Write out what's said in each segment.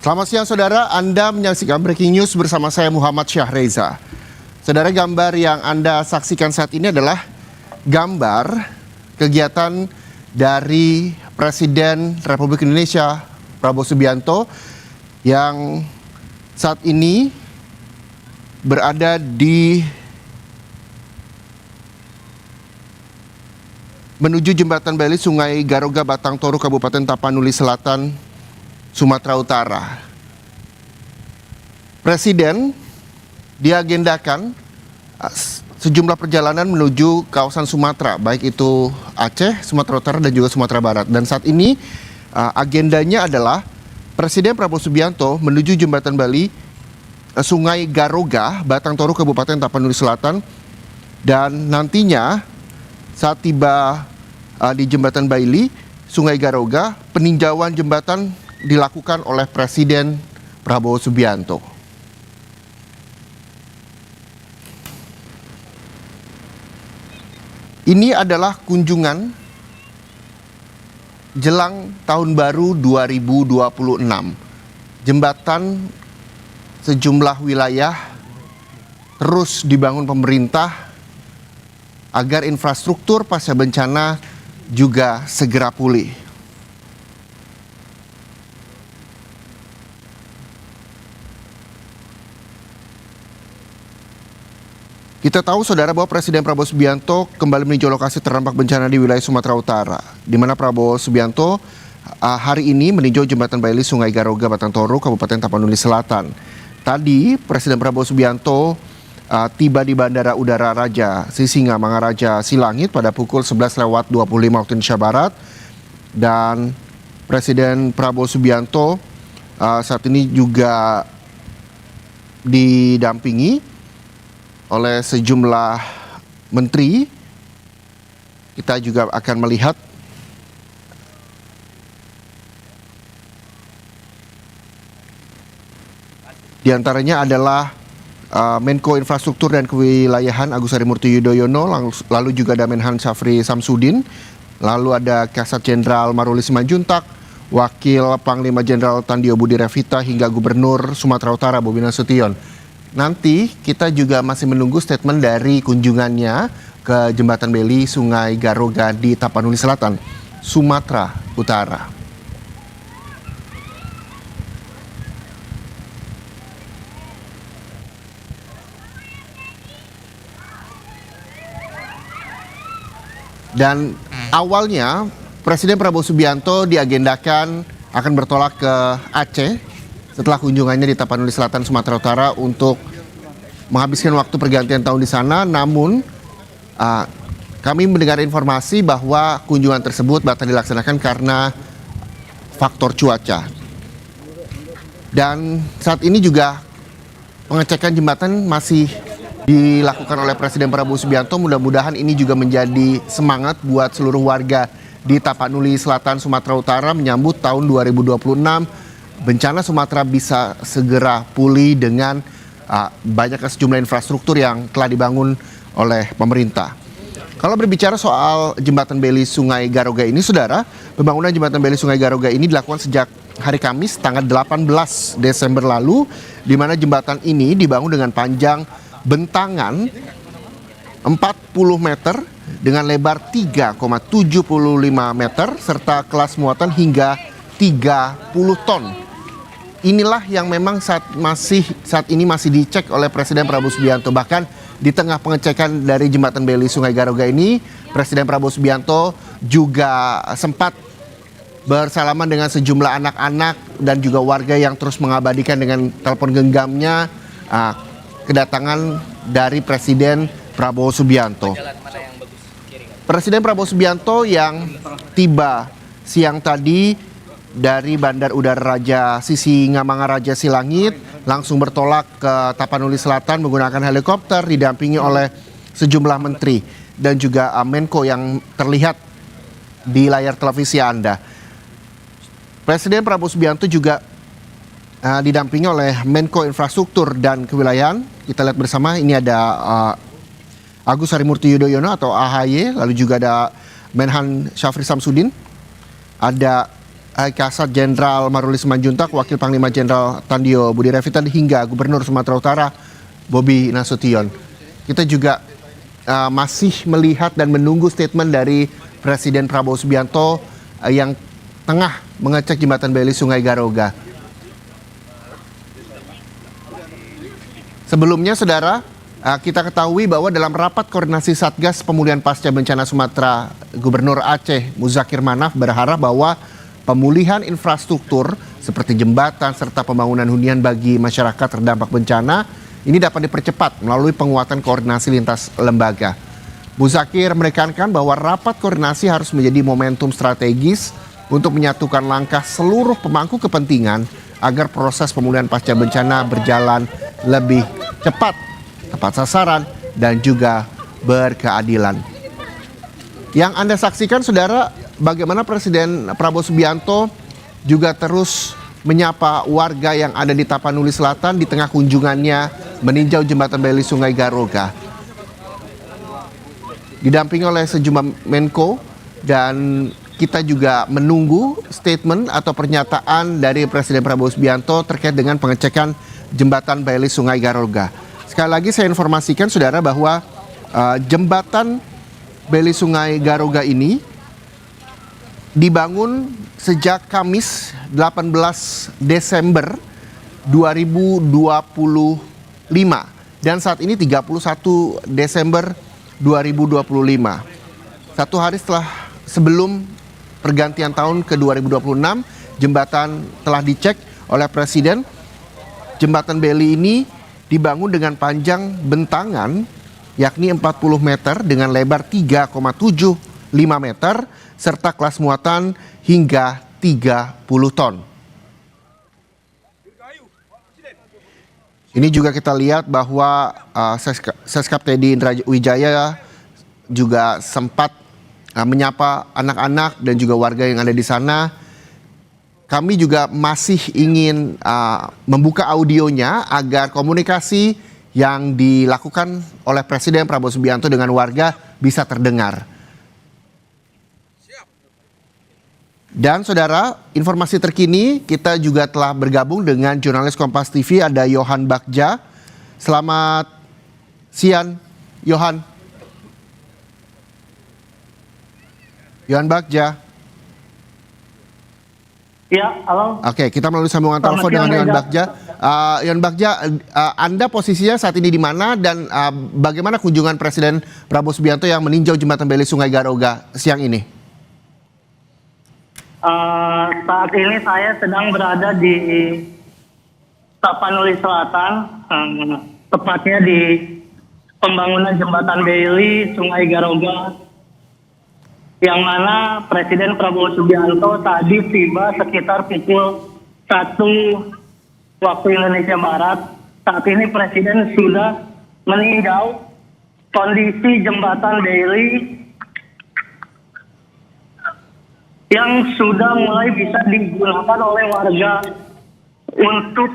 Selamat siang saudara, Anda menyaksikan Breaking News bersama saya Muhammad Syahreza. Saudara, gambar yang Anda saksikan saat ini adalah gambar kegiatan dari Presiden Republik Indonesia Prabowo Subianto yang saat ini berada di menuju jembatan Bali Sungai Garoga Batang Toru Kabupaten Tapanuli Selatan, Sumatera Utara. Presiden diagendakan sejumlah perjalanan menuju kawasan Sumatera, baik itu Aceh, Sumatera Utara dan juga Sumatera Barat. Dan saat ini agendanya adalah Presiden Prabowo Subianto menuju jembatan Bali Sungai Garoga Batang Toru Kabupaten Tapanuli Selatan, dan nantinya saat tiba di jembatan Bali Sungai Garoga, peninjauan jembatan dilakukan oleh Presiden Prabowo Subianto. Ini adalah kunjungan jelang tahun baru 2026. Jembatan sejumlah wilayah terus dibangun pemerintah agar infrastruktur pasca bencana juga segera pulih. Kita tahu saudara bahwa Presiden Prabowo Subianto kembali meninjau lokasi terdampak bencana di wilayah Sumatera Utara, di mana Prabowo Subianto hari ini meninjau jembatan Bali Sungai Garoga Batang Toru Kabupaten Tapanuli Selatan. Tadi Presiden Prabowo Subianto tiba di Bandara Udara Raja Sisingamangaraja Silangit pada pukul 11.25 waktu Indonesia Barat, dan Presiden Prabowo Subianto saat ini juga didampingi oleh sejumlah menteri. Kita juga akan melihat di antaranya adalah Menko Infrastruktur dan Kewilayahan Agus Harimurti Yudhoyono, lalu juga ada Menhan Syafri Samsudin, lalu ada Kasat Jenderal Maruli Simanjuntak, Wakil Panglima Jenderal Tandio Budi Revita, hingga Gubernur Sumatera Utara Bobi Nasution. Nanti kita juga masih menunggu statement dari kunjungannya ke jembatan Bali Sungai Garoga di Tapanuli Selatan, Sumatera Utara. Dan awalnya Presiden Prabowo Subianto diagendakan akan bertolak ke Aceh setelah kunjungannya di Tapanuli Selatan, Sumatera Utara untuk menghabiskan waktu pergantian tahun di sana. Namun kami mendengar informasi bahwa kunjungan tersebut batal dilaksanakan karena faktor cuaca. Dan saat ini juga pengecekan jembatan masih dilakukan oleh Presiden Prabowo Subianto. Mudah-mudahan ini juga menjadi semangat buat seluruh warga di Tapanuli Selatan, Sumatera Utara menyambut tahun 2026. Bencana Sumatera bisa segera pulih dengan banyaknya sejumlah infrastruktur yang telah dibangun oleh pemerintah. Kalau berbicara soal jembatan Bali Sungai Garoga ini, saudara, pembangunan jembatan Bali Sungai Garoga ini dilakukan sejak hari Kamis tanggal 18 Desember lalu, di mana jembatan ini dibangun dengan panjang bentangan 40 meter dengan lebar 3,75 meter serta kelas muatan hingga 30 ton. Inilah yang memang saat ini masih dicek oleh Presiden Prabowo Subianto. Bahkan di tengah pengecekan dari jembatan Bali Sungai Garoga ini, Presiden Prabowo Subianto juga sempat bersalaman dengan sejumlah anak-anak dan juga warga yang terus mengabadikan dengan telepon genggamnya kedatangan dari Presiden Prabowo Subianto. Presiden Prabowo Subianto yang tiba siang tadi dari Bandar Udara Raja Sisingamangaraja Silangit langsung bertolak ke Tapanuli Selatan menggunakan helikopter didampingi oleh sejumlah menteri dan juga Menko yang terlihat di layar televisi Anda. Presiden Prabowo Subianto juga didampingi oleh Menko Infrastruktur dan Kewilayahan. Kita lihat bersama, ini ada Agus Harimurti Yudhoyono atau AHY, lalu juga ada Menhan Syafri Samsudin, ada Kasat Jenderal Maruli Simanjuntak, Wakil Panglima Jenderal Tandio Budi Revitan, hingga Gubernur Sumatera Utara Bobi Nasution. Kita juga masih melihat dan menunggu statement dari Presiden Prabowo Subianto yang tengah mengecek jembatan Beli Sungai Garoga. Sebelumnya, saudara, kita ketahui bahwa dalam rapat koordinasi Satgas Pemulihan Pasca Bencana Sumatera, Gubernur Aceh Muzakir Manaf berharap bahwa pemulihan infrastruktur seperti jembatan serta pembangunan hunian bagi masyarakat terdampak bencana ini dapat dipercepat melalui penguatan koordinasi lintas lembaga. Muzakir menekankan bahwa rapat koordinasi harus menjadi momentum strategis untuk menyatukan langkah seluruh pemangku kepentingan agar proses pemulihan pasca bencana berjalan lebih cepat, tepat sasaran, dan juga berkeadilan. Yang Anda saksikan, saudara, bagaimana Presiden Prabowo Subianto juga terus menyapa warga yang ada di Tapanuli Selatan di tengah kunjungannya meninjau jembatan Beli Sungai Garoga. Didampingi oleh sejumlah Menko, dan kita juga menunggu statement atau pernyataan dari Presiden Prabowo Subianto terkait dengan pengecekan jembatan Beli Sungai Garoga. Sekali lagi saya informasikan, saudara, bahwa jembatan Beli Sungai Garoga ini dibangun sejak Kamis 18 Desember 2025 dan saat ini 31 Desember 2025. Satu hari sebelum pergantian tahun ke 2026, jembatan telah dicek oleh Presiden. Jembatan Beli ini dibangun dengan panjang bentangan yakni 40 meter dengan lebar 3,75 meter serta kelas muatan hingga 30 ton. Ini juga kita lihat bahwa Seskap Teddy Indra Wijaya juga sempat menyapa anak-anak dan juga warga yang ada di sana. Kami juga masih ingin membuka audionya agar komunikasi yang dilakukan oleh Presiden Prabowo Subianto dengan warga bisa terdengar. Dan saudara, informasi terkini kita juga telah bergabung dengan jurnalis Kompas TV, ada Yohan Bagja. Selamat siang, Yohan. Yohan Bagja. Ya, halo. Oke, kita melalui sambungan telepon dengan Yohan Bagja. Yohan Bagja, Anda posisinya saat ini di mana dan bagaimana kunjungan Presiden Prabowo Subianto yang meninjau jembatan Beli Sungai Garoga siang ini? Saat ini saya sedang berada di Tapanuli Selatan, tepatnya di pembangunan jembatan Beli Sungai Garoga, yang mana Presiden Prabowo Subianto tadi tiba sekitar pukul 1 waktu Indonesia Barat. Saat ini Presiden sudah meninjau kondisi jembatan Beli yang sudah mulai bisa digunakan oleh warga untuk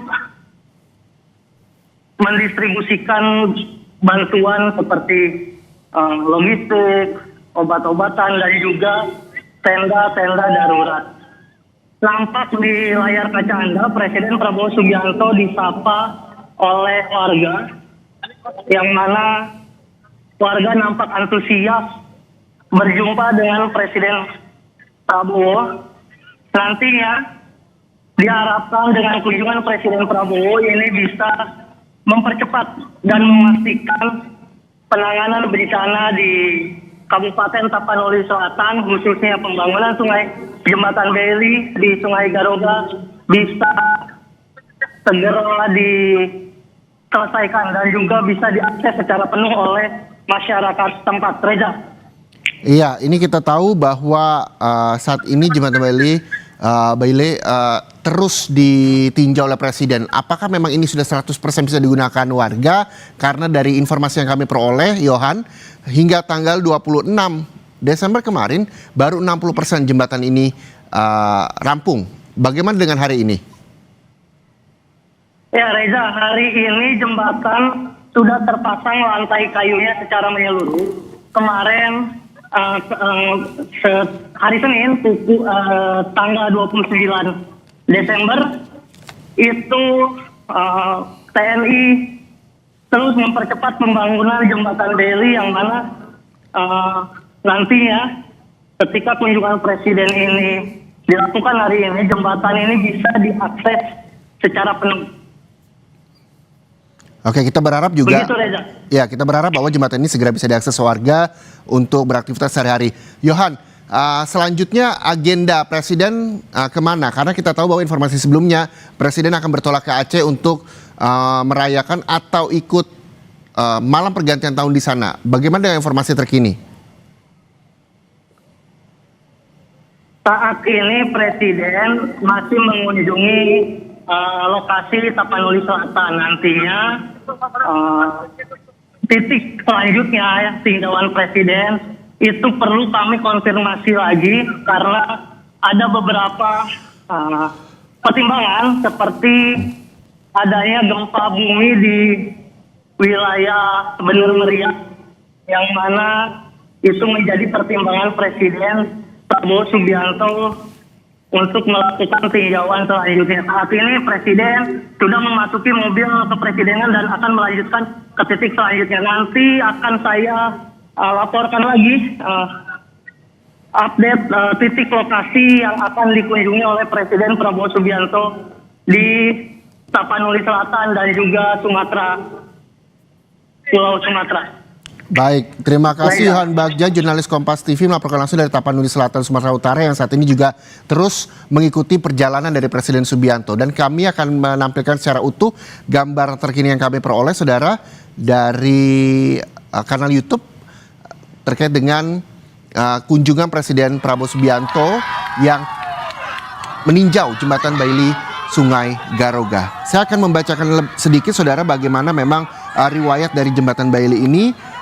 mendistribusikan bantuan seperti logistik, obat-obatan, dan juga tenda-tenda darurat. Nampak di layar kaca Anda, Presiden Prabowo Subianto disapa oleh warga, yang mana warga nampak antusias berjumpa dengan Presiden Prabowo. Nantinya diharapkan dengan kunjungan Presiden Prabowo ini bisa mempercepat dan memastikan penanganan bencana di Kabupaten Tapanuli Selatan, khususnya pembangunan jembatan Beli di Sungai Garoga bisa segera diselesaikan dan juga bisa diakses secara penuh oleh masyarakat setempat. Reza. Iya, ini kita tahu bahwa saat ini jembatan Beli terus ditinjau oleh Presiden. Apakah memang ini sudah 100% bisa digunakan warga? Karena dari informasi yang kami peroleh, Yohan, hingga tanggal 26 Desember kemarin baru 60% jembatan ini rampung. Bagaimana dengan hari ini? Ya Reza, hari ini jembatan sudah terpasang lantai kayunya secara menyeluruh. Kemarin hari Senin tanggal 29 Desember itu TNI terus mempercepat pembangunan jembatan Bailey yang mana nantinya ketika kunjungan presiden ini dilakukan hari ini, jembatan ini bisa diakses secara penuh. Oke, kita berharap juga. Begitu, Reza. Ya, kita berharap bahwa jembatan ini segera bisa diakses warga untuk beraktivitas sehari-hari. Yohan, selanjutnya agenda Presiden kemana? Karena kita tahu bahwa informasi sebelumnya Presiden akan bertolak ke Aceh untuk merayakan atau ikut malam pergantian tahun di sana. Bagaimana dengan informasi terkini? Saat ini Presiden masih mengunjungi lokasi Tapanuli Selatan. Nantinya titik selanjutnya tinjauan Presiden itu perlu kami konfirmasi lagi karena ada beberapa pertimbangan seperti adanya gempa bumi di wilayah Bener Meriah yang mana itu menjadi pertimbangan Presiden Prabowo Subianto untuk melakukan tinjauan selanjutnya. Saat ini Presiden sudah memasuki mobil kepresidenan dan akan melanjutkan ke titik selanjutnya. Nanti akan saya laporkan lagi update titik lokasi yang akan dikunjungi oleh Presiden Prabowo Subianto di Tapanuli Selatan dan juga Pulau Sumatera. Baik, terima kasih Yohan Bagja, jurnalis Kompas TV melaporkan langsung dari Tapanuli Selatan, Sumatera Utara yang saat ini juga terus mengikuti perjalanan dari Presiden Subianto. Dan kami akan menampilkan secara utuh gambar terkini yang kami peroleh, saudara, dari kanal YouTube terkait dengan kunjungan Presiden Prabowo Subianto yang meninjau jembatan Bailey Sungai Garoga. Saya akan membacakan sedikit, saudara, bagaimana memang riwayat dari jembatan Bailey ini.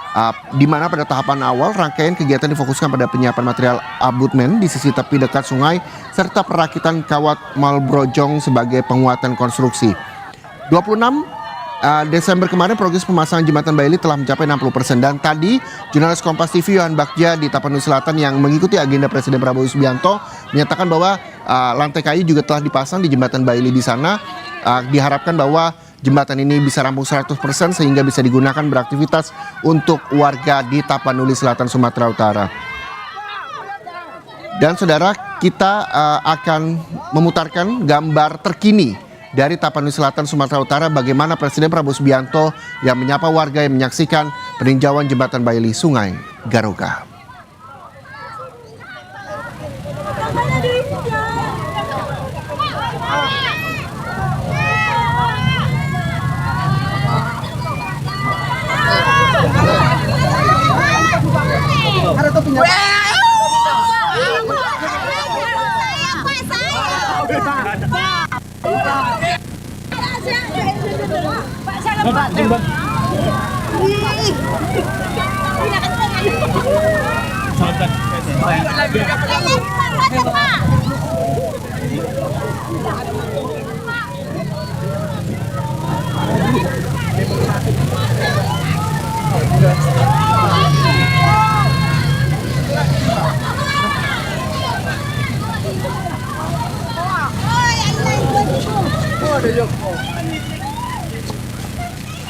Di mana pada tahapan awal rangkaian kegiatan difokuskan pada penyiapan material abutmen di sisi tepi dekat sungai serta perakitan kawat malbrojong sebagai penguatan konstruksi. 26 Desember kemarin progres pemasangan jembatan Bailey telah mencapai 60% dan tadi jurnalis Kompas TV Yohan Bagja di Tapanuli Selatan yang mengikuti agenda Presiden Prabowo Subianto menyatakan bahwa lantai kayu juga telah dipasang di jembatan Bailey di sana. Diharapkan bahwa jembatan ini bisa rampung 100% sehingga bisa digunakan beraktivitas untuk warga di Tapanuli Selatan, Sumatera Utara. Dan saudara, kita akan memutarkan gambar terkini dari Tapanuli Selatan, Sumatera Utara bagaimana Presiden Prabowo Subianto yang menyapa warga yang menyaksikan peninjauan jembatan Bailey Sungai Garoga.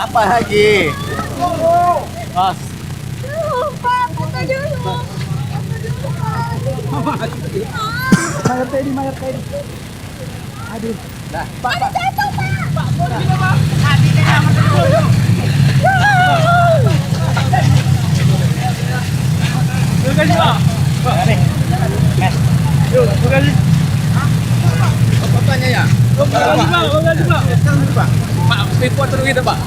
Apa lagi? Bos. Mayar tadi. Aduh. Nah, Pak. Pak, bos gini, Pak. Hati deh nomor 10. Terima kasih, Pak. Pak, nih. Mas. Yuk, terima kasih. Fotonya ya? Terima kasih, Pak. Pak, report dulu gitu, Pak.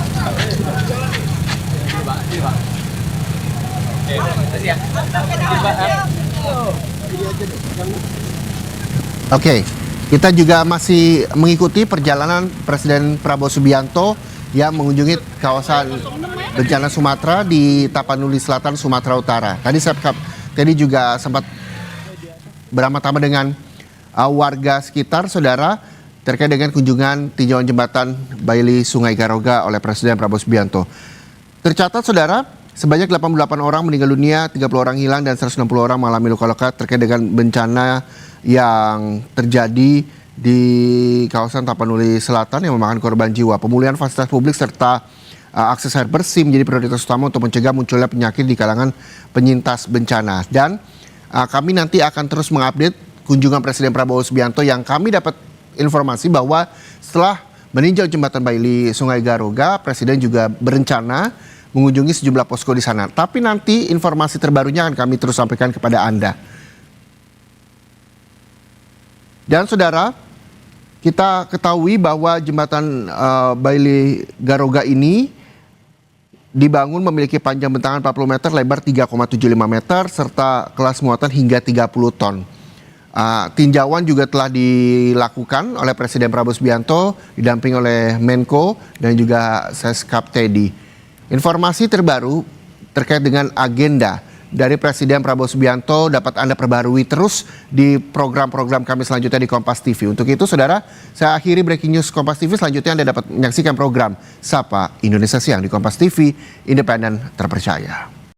Pak, ini, Pak. Oke, terima kasih ya. Oke, kita juga masih mengikuti perjalanan Presiden Prabowo Subianto yang mengunjungi kawasan bencana Sumatera di Tapanuli Selatan, Sumatera Utara. Tadi juga sempat beramah-tamah dengan warga sekitar, saudara, terkait dengan kunjungan tinjauan jembatan Bailey Sungai Garoga oleh Presiden Prabowo Subianto. Tercatat, saudara, Sebanyak 88 orang meninggal dunia, 30 orang hilang, dan 160 orang mengalami luka-luka terkait dengan bencana yang terjadi di kawasan Tapanuli Selatan yang memakan korban jiwa. Pemulihan fasilitas publik serta akses air bersih menjadi prioritas utama untuk mencegah munculnya penyakit di kalangan penyintas bencana. Dan kami nanti akan terus mengupdate kunjungan Presiden Prabowo Subianto yang kami dapat informasi bahwa setelah meninjau jembatan Baili Sungai Garoga, Presiden juga berencana mengunjungi sejumlah posko di sana. Tapi nanti informasi terbarunya akan kami terus sampaikan kepada Anda. Dan saudara, kita ketahui bahwa jembatan Baili Garoga ini dibangun memiliki panjang bentangan 40 meter, lebar 3,75 meter, serta kelas muatan hingga 30 ton. Tinjauan juga telah dilakukan oleh Presiden Prabowo Subianto, didampingi oleh Menko dan juga Seskap Teddy. Informasi terbaru terkait dengan agenda dari Presiden Prabowo Subianto dapat Anda perbarui terus di program-program kami selanjutnya di Kompas TV. Untuk itu, saudara, saya akhiri Breaking News Kompas TV. Selanjutnya Anda dapat menyaksikan program Sapa Indonesia Siang di Kompas TV, independen, terpercaya.